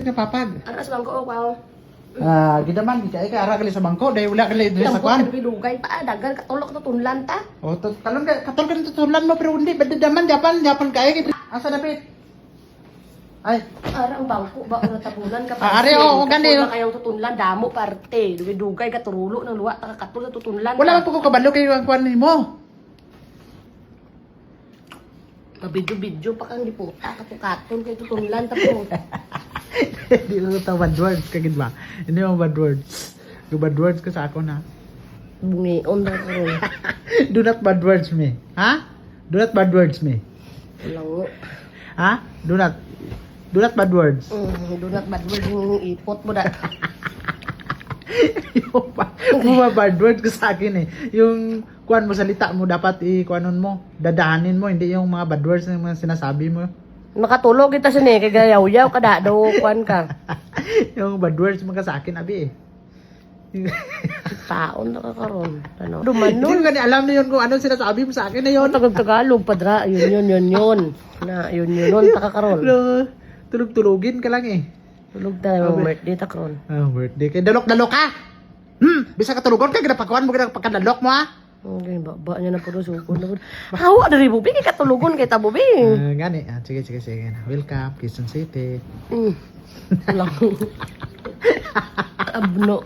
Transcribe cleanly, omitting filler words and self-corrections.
Kapapag. Ano sa bangko, wow. Gidaman, di kay ara kali sa bangko, dahil wala kali diri sa Lampo, kwan. dugay pa, dagan, katulok to tunlan ta. O, kalon ka, katol ka nito tulan mo, pero hindi, daman, Japan kaya. Asa dapit? Ay, Ara ang bangko ba ang tabunan ka Ari, oo, gani. Kayang tutunlan damo parte, dugay ka turulo ng luwa ta katul sa tutunlan. wala man po ko kabalo kayo ang kwan nimo. Pabidyo-bidyo pa kang diputa katukaton kay tutunlan ta po. Hindi mo ito bad words, kagid ba? Hindi mo bad words. Yung bad words ko sa ako na. Bungion na ko. Do not bad words me. Ha? Do not bad words me. Lango. Ha? Do not bad words. Do not bad word yung ipot mo da. Yung mga bad words ko sa akin eh. Yung kuan mo salita mo dapat i-kuanon mo, dadahanin mo, hindi yung mga bad words na mga sinasabi mo. Makatulog kita sa ni kay gayaw-yaw kada daw kwan ka. Yung bad words mo ka sa akin abi eh. Taon na ka karon. Ano? Hindi Dumanon. ko gani alam na yun kung ano sinasabi mo sa akin na yun. Tagalog padra. Yun. Na yun taka karon. Tulog-tulogin ka lang eh. Tulog tayo Okay. birthday ta karon. Birthday kay dalok-dalok ka. Bisa ka tulugon ka ginapakuan mo pagkadalok mo ha. Okay, baba niya na po sugod na po. Hawa na rin bubi kay katulugon kay tabubi. Gani. Sige. Welcome, Quezon City. Lang. Abno.